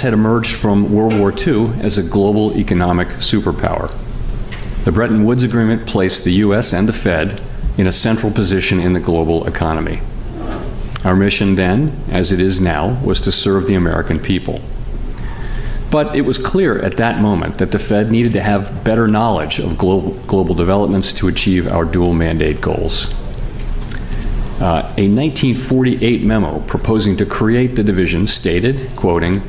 had emerged from World War II as a global economic superpower. The Bretton Woods Agreement placed the U.S. and the Fed in a central position in the global economy. Our mission then, as it is now, was to serve the American people. But it was clear at that moment that the Fed needed to have better knowledge of global developments to achieve our dual mandate goals. A 1948 memo proposing to create the division stated, quoting,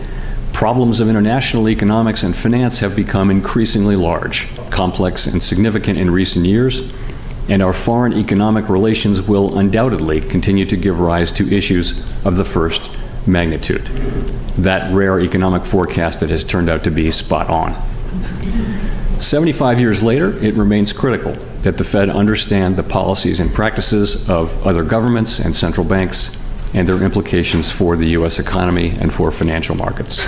"Problems of international economics and finance have become increasingly large, complex, and significant in recent years, and our foreign economic relations will undoubtedly continue to give rise to issues of the first magnitude." That rare economic forecast that has turned out to be spot on. 75 years later, it remains critical that the Fed understand the policies and practices of other governments and central banks and their implications for the U.S. economy and for financial markets.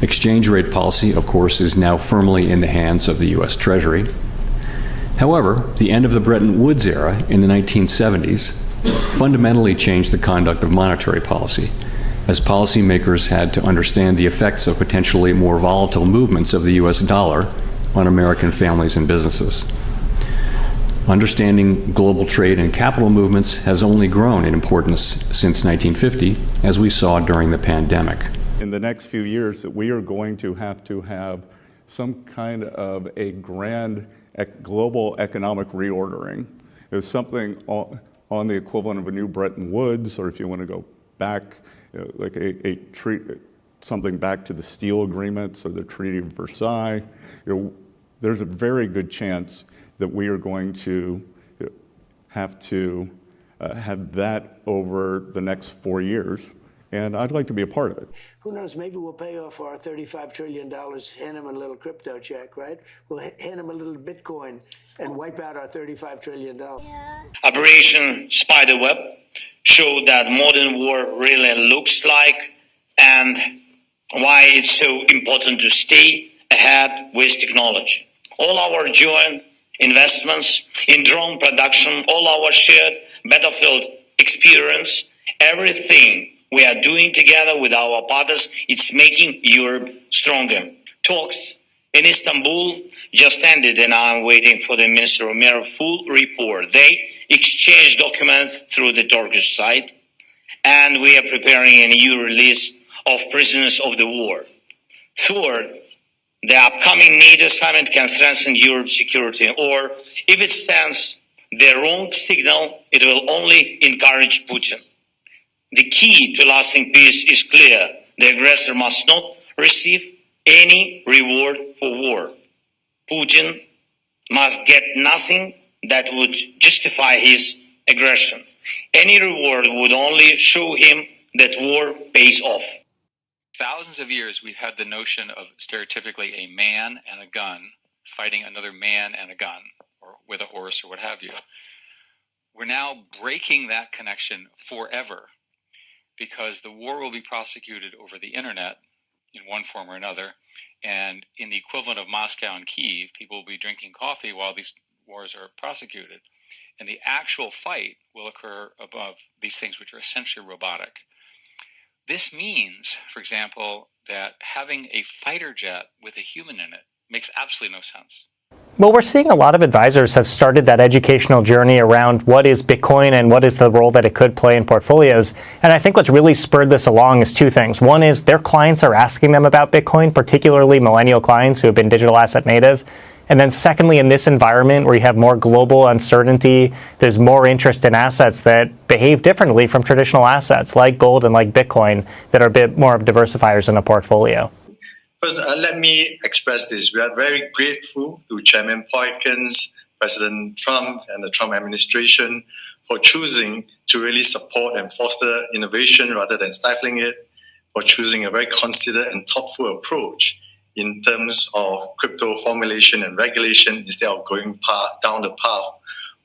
Exchange rate policy, of course, is now firmly in the hands of the U.S. Treasury. However, the end of the Bretton Woods era in the 1970s fundamentally changed the conduct of monetary policy, as policymakers had to understand the effects of potentially more volatile movements of the U.S. dollar on American families and businesses. Understanding global trade and capital movements has only grown in importance since 1950, as we saw during the pandemic. In the next few years, that we are going to have some kind of a grand global economic reordering. It was something on the equivalent of a new Bretton Woods, or if you want to go back, like something back to the steel agreements or the Treaty of Versailles. There's a very good chance that we are going to have that over the next 4 years, and I'd like to be a part of it. Who knows, maybe we'll pay off our $35 trillion, hand them a little crypto check, right? We'll hand them a little Bitcoin and wipe out our $35 trillion. Operation Spiderweb showed that modern war really looks like and why it's so important to stay ahead with technology. All our joint investments in drone production, all our shared battlefield experience, everything we are doing together with our partners, it's making Europe stronger. Talks in Istanbul just ended, and I'm waiting for the Minister of Mayor full report. They exchanged documents through the Turkish side, and we are preparing a new release of prisoners of the war. Third, the upcoming NATO summit can strengthen Europe's security, or if it sends the wrong signal, it will only encourage Putin. The key to lasting peace is clear. The aggressor must not receive any reward for war. Putin must get nothing that would justify his aggression. Any reward would only show him that war pays off. Thousands of years we've had the notion of stereotypically a man and a gun fighting another man and a gun, or with a horse or what have you. We're now breaking that connection forever because the war will be prosecuted over the internet in one form or another, and in the equivalent of Moscow and Kyiv, people will be drinking coffee while these wars are prosecuted. And the actual fight will occur above these things which are essentially robotic. This means, for example, that having a fighter jet with a human in it makes absolutely no sense. Well, we're seeing a lot of advisors have started that educational journey around what is Bitcoin and what is the role that it could play in portfolios. And I think what's really spurred this along is two things. One is their clients are asking them about Bitcoin, particularly millennial clients who have been digital asset native. And then secondly, in this environment where you have more global uncertainty, there's more interest in assets that behave differently from traditional assets like gold and like Bitcoin that are a bit more of diversifiers in a portfolio. First, let me express this. We are very grateful to Chairman Poikins, President Trump, and the Trump administration for choosing to really support and foster innovation rather than stifling it, for choosing a very considered and thoughtful approach in terms of crypto formulation and regulation instead of going down the path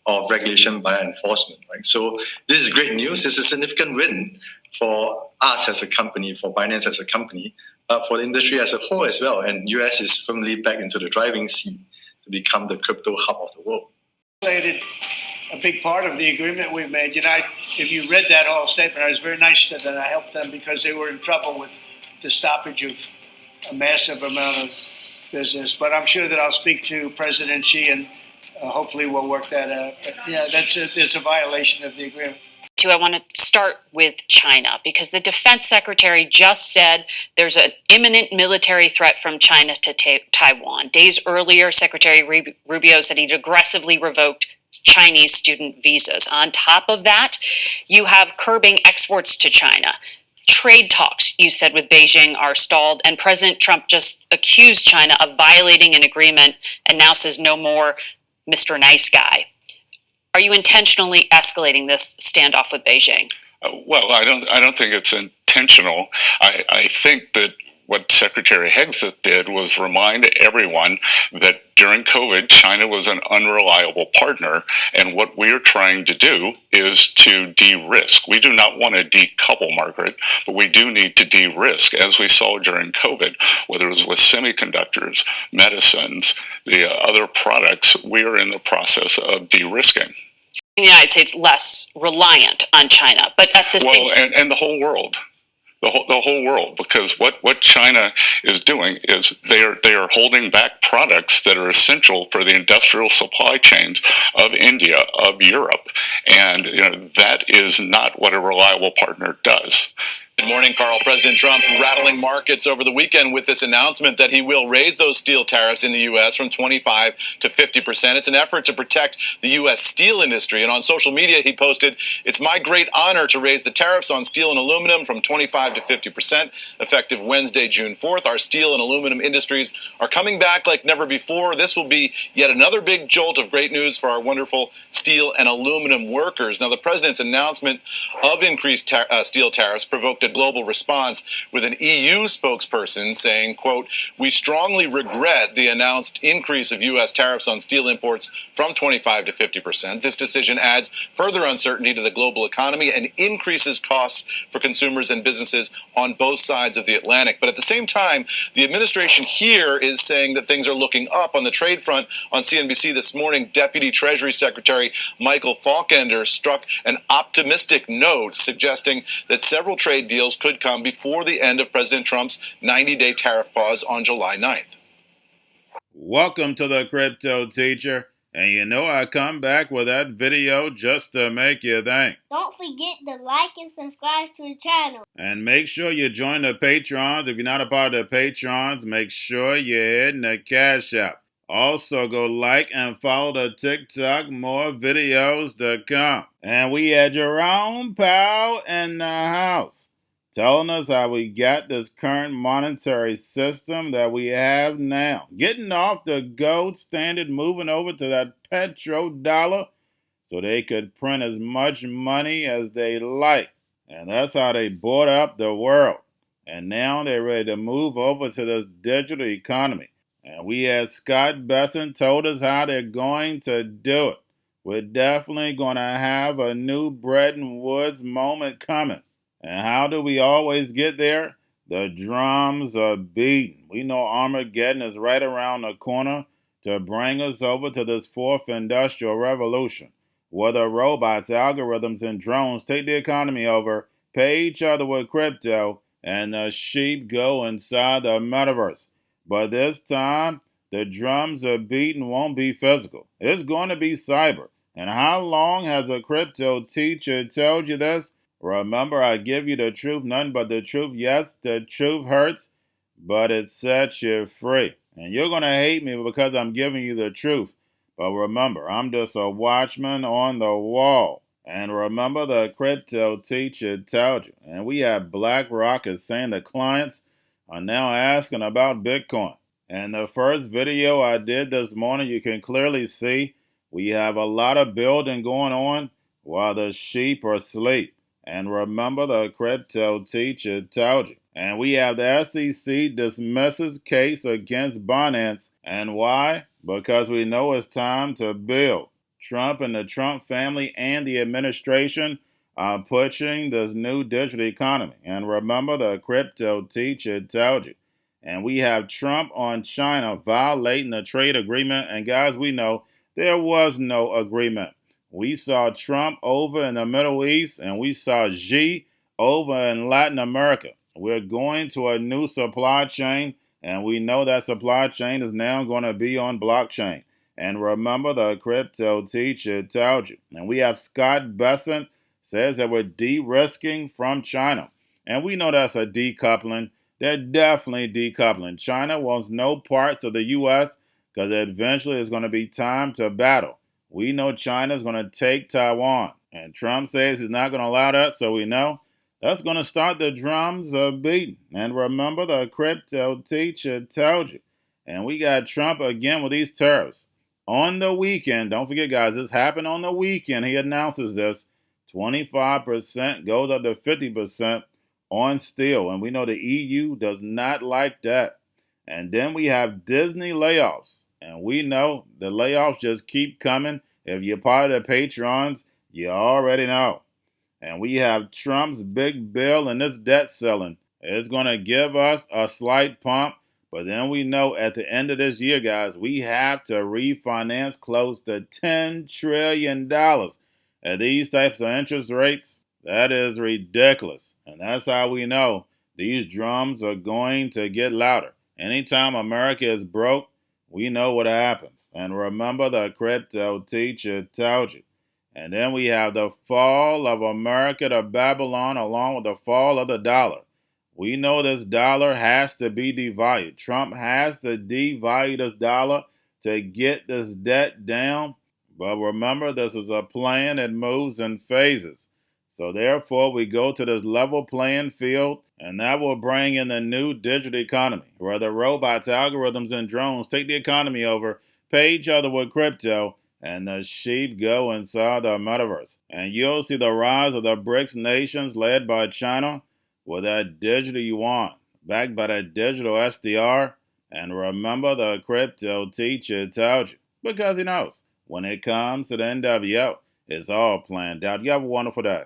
of regulation by enforcement. Right? So this is great news. It's a significant win for us as a company, for Binance as a company, but for the industry as a whole as well. And US is firmly back into the driving seat to become the crypto hub of the world. A big part of the agreement we made. If you read that whole statement, it was very nice that I helped them because they were in trouble with the stoppage of a massive amount of business. But I'm sure that I'll speak to President Xi and hopefully we'll work that out. But yeah, it's a violation of the agreement. I want to start with China because the defense secretary just said there's an imminent military threat from China to Taiwan. Days earlier, Secretary Rubio said he'd aggressively revoked Chinese student visas. On top of that, you have curbing exports to China. Trade talks, you said, with Beijing are stalled, and President Trump just accused China of violating an agreement and now says no more Mr. Nice Guy. Are you intentionally escalating this standoff with Beijing? Well, I don't think it's intentional. I think that what Secretary Hegseth did was remind everyone that during COVID, China was an unreliable partner, and what we're trying to do is to de-risk. We do not want to decouple, Margaret, but we do need to de-risk, as we saw during COVID, whether it was with semiconductors, medicines, the other products. We are in the process of de-risking. The United States less reliant on China, but at the same time, and the whole world. The whole world, because what China is doing is they are holding back products that are essential for the industrial supply chains of India, of Europe, and that is not what a reliable partner does. Good morning, Carl. President Trump rattling markets over the weekend with this announcement that he will raise those steel tariffs in the U.S. from 25 to 50%. It's an effort to protect the U.S. steel industry. And on social media, he posted, "It's my great honor to raise the tariffs on steel and aluminum from 25 to 50%, effective Wednesday, June 4th. Our steel and aluminum industries are coming back like never before. This will be yet another big jolt of great news for our wonderful steel and aluminum workers." Now, the president's announcement of increased steel tariffs provoked a global response, with an EU spokesperson saying, quote, "We strongly regret the announced increase of U.S. tariffs on steel imports from 25 to 50%. This decision adds further uncertainty to the global economy and increases costs for consumers and businesses on both sides of the Atlantic." But at the same time, the administration here is saying that things are looking up on the trade front. On CNBC this morning, Deputy Treasury Secretary Michael Faulkender struck an optimistic note suggesting that several trade deals could come before the end of President Trump's 90-day tariff pause on July 9th. Welcome to the Crypto Teacher. And you know I come back with that video just to make you think. Don't forget to like and subscribe to the channel. And make sure you join the Patrons. If you're not a part of the Patrons, make sure you're hitting the Cash App. Also, go like and follow the TikTok. More videos to come. And we had Jerome Powell in the house, telling us how we got this current monetary system that we have now. Getting off the gold standard, moving over to that petrodollar so they could print as much money as they like. And that's how they bought up the world. And now they're ready to move over to this digital economy. And we had Scott Bessent told us how they're going to do it. We're definitely going to have a new Bretton Woods moment coming. And how do we always get there? The drums are beating. We know Armageddon is right around the corner to bring us over to this fourth industrial revolution, where the robots, algorithms, and drones take the economy over, pay each other with crypto, and the sheep go inside the metaverse. But this time, the drums are beating won't be physical. It's going to be cyber. And how long has a crypto teacher told you this? Remember, I give you the truth, none but the truth. Yes, the truth hurts, but it sets you free. And you're going to hate me because I'm giving you the truth. But remember, I'm just a watchman on the wall. And remember, the crypto teacher told you. And we have BlackRock is saying the clients are now asking about Bitcoin. And the first video I did this morning, you can clearly see we have a lot of building going on while the sheep are asleep. And remember, the crypto teacher told you. And we have the SEC dismisses case against Binance. And why? Because we know it's time to build. Trump and the Trump family and the administration are pushing this new digital economy. And remember, the crypto teacher told you. And we have Trump on China violating the trade agreement. And guys, we know there was no agreement. We saw Trump over in the Middle East, and we saw Xi over in Latin America. We're going to a new supply chain, and we know that supply chain is now going to be on blockchain. And remember, the crypto teacher told you. And we have Scott Bessent says that we're de-risking from China. And we know that's a decoupling. They're definitely decoupling. China wants no parts of the U.S. because eventually it's going to be time to battle. We know China's going to take Taiwan. And Trump says he's not going to allow that, so we know that's going to start the drums of beating. And remember, the crypto teacher told you. And we got Trump again with these tariffs. On the weekend, don't forget, guys, this happened on the weekend. He announces this. 25% goes up to 50% on steel. And we know the EU does not like that. And then we have Disney layoffs. And we know the layoffs just keep coming. If you're part of the patrons, you already know. And we have Trump's big bill and this debt ceiling. It's going to give us a slight pump. But then we know at the end of this year, guys, we have to refinance close to $10 trillion. At these types of interest rates, that is ridiculous. And that's how we know these drums are going to get louder. Anytime America is broke, we know what happens. And remember, the crypto teacher told you. And then we have the fall of America to Babylon along with the fall of the dollar. We know this dollar has to be devalued. Trump has to devalue this dollar to get this debt down. But remember, this is a plan that moves in phases. So therefore, we go to this level playing field, and that will bring in a new digital economy, where the robots, algorithms, and drones take the economy over, pay each other with crypto, and the sheep go inside the metaverse. And you'll see the rise of the BRICS nations led by China, with that digital yuan, backed by that digital SDR. And remember, the crypto teacher told you, because he knows when it comes to the NWO, it's all planned out. You have a wonderful day.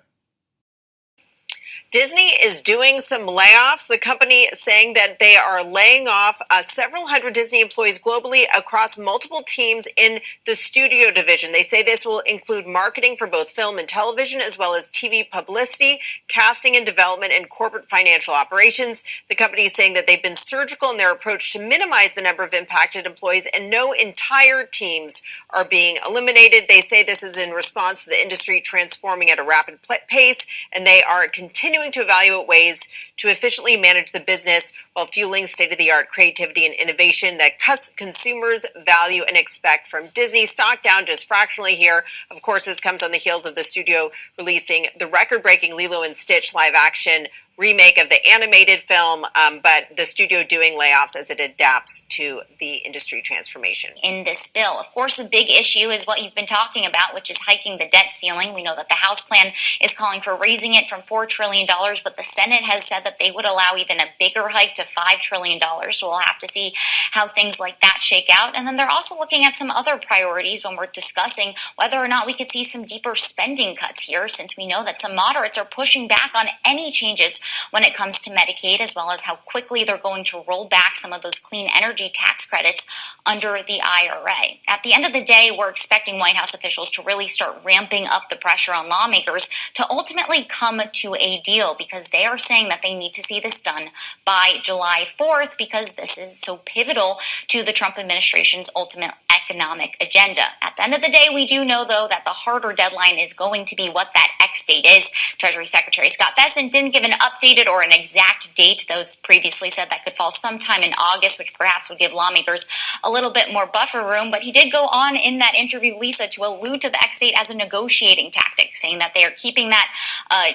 Disney is doing some layoffs. The company is saying that they are laying off several hundred Disney employees globally across multiple teams in the studio division. They say this will include marketing for both film and television, as well as TV publicity, casting and development, and corporate financial operations. The company is saying that they've been surgical in their approach to minimize the number of impacted employees, and no entire teams are being eliminated. They say this is in response to the industry transforming at a rapid pace, and they are continuing to evaluate ways to efficiently manage the business while fueling state-of-the-art creativity and innovation that consumers value and expect from Disney. Stock down just fractionally here. Of course, this comes on the heels of the studio releasing the record-breaking Lilo and Stitch live-action remake of the animated film, but the studio doing layoffs as it adapts to the industry transformation. In this bill, of course, the big issue is what you've been talking about, which is hiking the debt ceiling. We know that the House plan is calling for raising it from $4 trillion, but the Senate has said that they would allow even a bigger hike to $5 trillion. So we'll have to see how things like that shake out. And then they're also looking at some other priorities when we're discussing whether or not we could see some deeper spending cuts here, since we know that some moderates are pushing back on any changes when it comes to Medicaid, as well as how quickly they're going to roll back some of those clean energy tax credits under the IRA. At the end of the day, we're expecting White House officials to really start ramping up the pressure on lawmakers to ultimately come to a deal, because they are saying that they need to see this done by July 4th, because this is so pivotal to the Trump administration's ultimate economic agenda. At the end of the day, we do know, though, that the harder deadline is going to be what that X date is. Treasury Secretary Scott Bessent didn't give an updated or an exact date. Those previously said that could fall sometime in August, which perhaps would give lawmakers a little bit more buffer room. But he did go on in that interview, Lisa, to allude to the X date as a negotiating tactic, saying that they are keeping that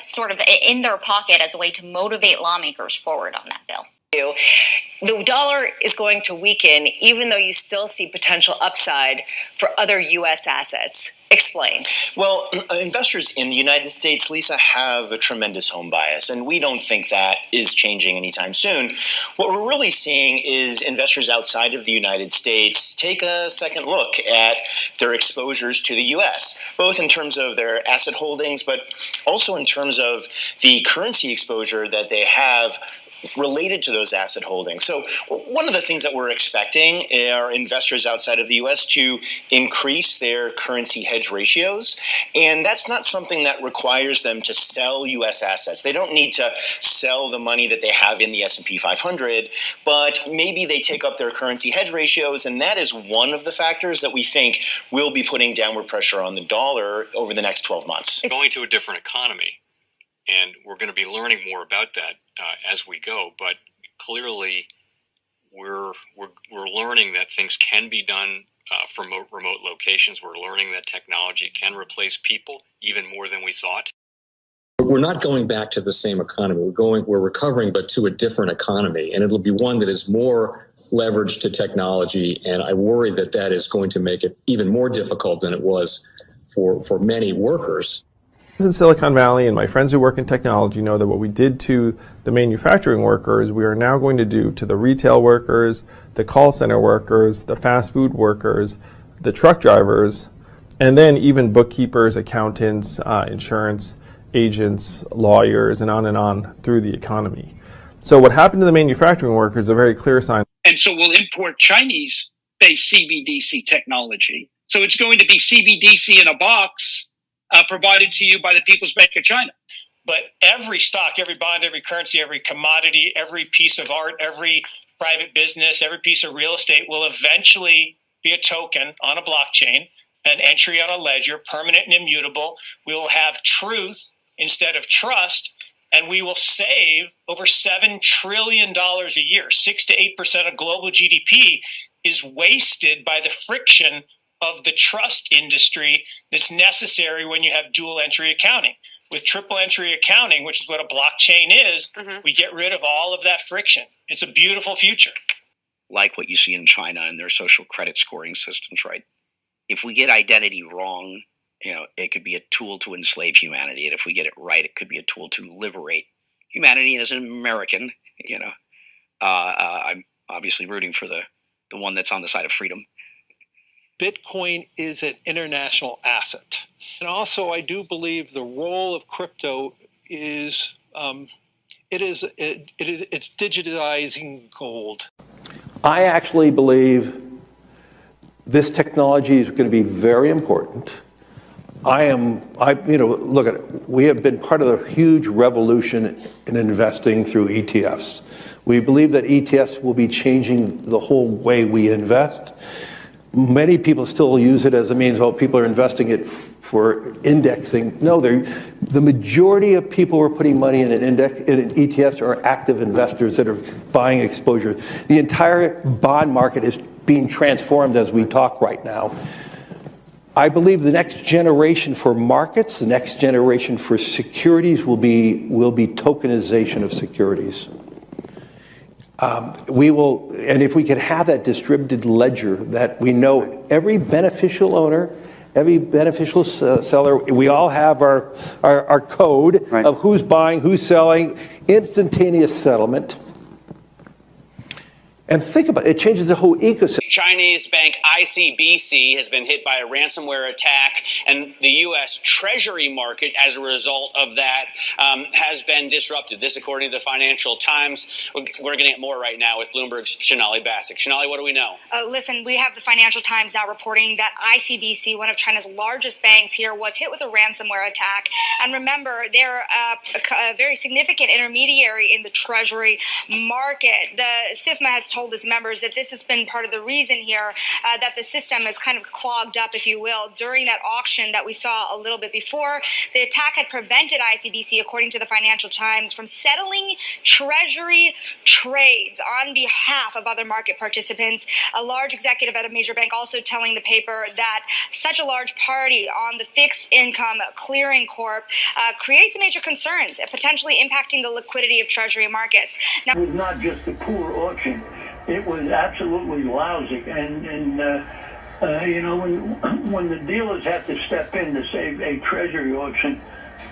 sort of in their pocket as a way to motivate lawmakers forward on that bill. The dollar is going to weaken, even though you still see potential upside for other U.S. assets. Explain. Well, investors in the United States, Lisa, have a tremendous home bias, and we don't think that is changing anytime soon. What we're really seeing is investors outside of the United States take a second look at their exposures to the U.S., both in terms of their asset holdings, but also in terms of the currency exposure that they have related to those asset holdings. So one of the things that we're expecting are investors outside of the U.S. to increase their currency hedge ratios, and that's not something that requires them to sell U.S. assets. They don't need to sell the money that they have in the S&P 500, but maybe they take up their currency hedge ratios, and that is one of the factors that we think will be putting downward pressure on the dollar over the next 12 months. Going to a different economy, and we're going to be learning more about that as we go. But clearly, we're learning that things can be done from remote locations. We're learning that technology can replace people even more than we thought. We're not going back to the same economy. We're recovering, but to a different economy, and it'll be one that is more leveraged to technology. And I worry that that is going to make it even more difficult than it was for many workers. In Silicon Valley, and my friends who work in technology know that what we did to the manufacturing workers, we are now going to do to the retail workers, the call center workers, the fast food workers, the truck drivers, and then even bookkeepers, accountants, insurance agents, lawyers, and on through the economy. So what happened to the manufacturing workers is a very clear sign. And so we'll import Chinese-based CBDC technology. So it's going to be CBDC in a box provided to you by the People's Bank of China. But every stock, every bond, every currency, every commodity, every piece of art, every private business, every piece of real estate will eventually be a token on a blockchain, an entry on a ledger, permanent and immutable. We will have truth instead of trust, and we will save over $7 trillion a year. 6 to 8% of global GDP is wasted by the friction of the trust industry that's necessary when you have dual entry accounting. With triple entry accounting, which is what a blockchain is, we get rid of all of that friction. It's a beautiful future. Like what you see in China and their social credit scoring systems, right? If we get identity wrong, it could be a tool to enslave humanity. And if we get it right, it could be a tool to liberate humanity. And as an American, I'm obviously rooting for the one that's on the side of freedom. Bitcoin is an international asset. And also, I do believe the role of crypto is, it's digitizing gold. I actually believe this technology is going to be very important. Look at it. We have been part of a huge revolution in investing through ETFs. We believe that ETFs will be changing the whole way we invest. Many people still use it as a means, people are investing it for indexing. No, the majority of people who are putting money in in ETFs are active investors that are buying exposure. The entire bond market is being transformed as we talk right now. I believe the next generation for markets, the next generation for securities will be tokenization of securities. And if we could have that distributed ledger that we know every beneficial owner, every beneficial seller, we all have our code of who's buying, who's selling, instantaneous settlement. And think about it, it changes the whole ecosystem. Chinese bank ICBC has been hit by a ransomware attack, and the U.S. Treasury market, as a result of that, has been disrupted. This, according to the Financial Times. We're getting it more right now with Bloomberg's Shonali Bassick. Shonali, what do we know? Listen, we have the Financial Times now reporting that ICBC, one of China's largest banks here, was hit with a ransomware attack. And remember, they're a very significant intermediary in the Treasury market. The SIFMA has told its members that this has been part of the reason here that the system is kind of clogged up, if you will, during that auction that we saw a little bit before. The attack had prevented ICBC, according to the Financial Times, from settling Treasury trades on behalf of other market participants. A large executive at a major bank also telling the paper that such a large party on the fixed income clearing corp creates major concerns, potentially impacting the liquidity of Treasury markets. Now, it was not just a poor auction. It was absolutely lousy, and when the dealers have to step in to save a treasury auction,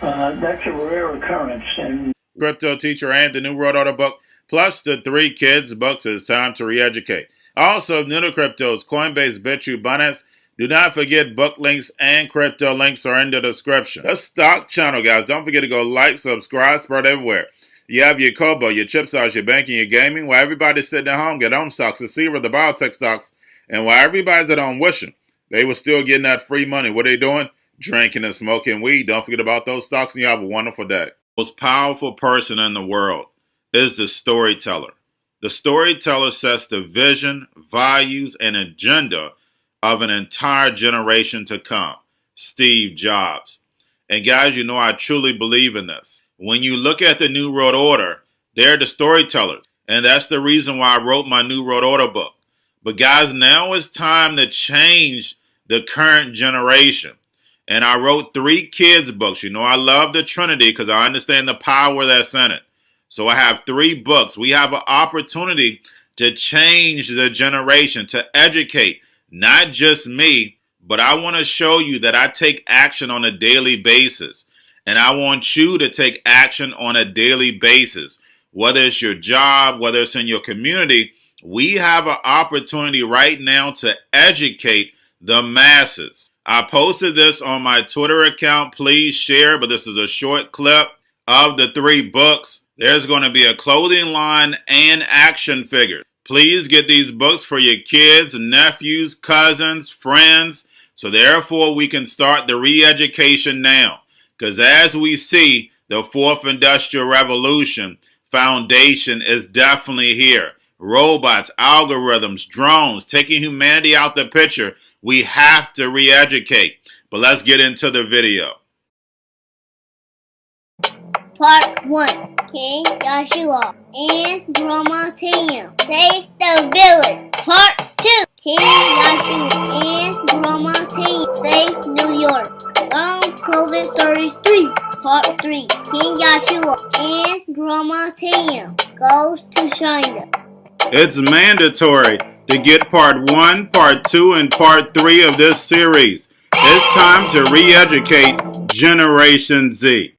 that's a rare occurrence. And Cryptoteacher and the new World Order book, plus the 3 kids books. It's time to re-educate. Also, new to cryptos, Coinbase, Bitrue, Binance. Do not forget book links and crypto links are in the description. The stock channel, guys. Don't forget to go like, subscribe, spread everywhere. You have your Kobo, your chip stocks, your banking, your gaming. While everybody's sitting at home, get on stocks, the Seaver, the biotech stocks. And while everybody's at home wishing, they were still getting that free money. What are they doing? Drinking and smoking weed. Don't forget about those stocks, and you have a wonderful day. The most powerful person in the world is the storyteller. The storyteller sets the vision, values, and agenda of an entire generation to come. Steve Jobs. And guys, you know I truly believe in this. When you look at the New World Order, they're the storytellers. And that's the reason why I wrote my New World Order book. But guys, now it's time to change the current generation. And I wrote 3 kids books. You know I love the Trinity because I understand the power that's in it. So I have 3 books. We have an opportunity to change the generation, to educate, not just me, but I want to show you that I take action on a daily basis. And I want you to take action on a daily basis. Whether it's your job, whether it's in your community, we have an opportunity right now to educate the masses. I posted this on my Twitter account. Please share, but this is a short clip of the 3 books. There's going to be a clothing line and action figures. Please get these books for your kids, nephews, cousins, friends, so therefore we can start the re-education now. Because as we see, the 4th Industrial Revolution foundation is definitely here. Robots, algorithms, drones, taking humanity out the picture. We have to re-educate. But let's get into the video. Part 1. King Joshua and Drama Tam save the village. Part 2. King Joshua and Drama Tam save New York from COVID-33. Part 3. King Joshua and Drama Tam goes to China. It's mandatory to get part 1, part 2, and part 3 of this series. It's time to re-educate Generation Z.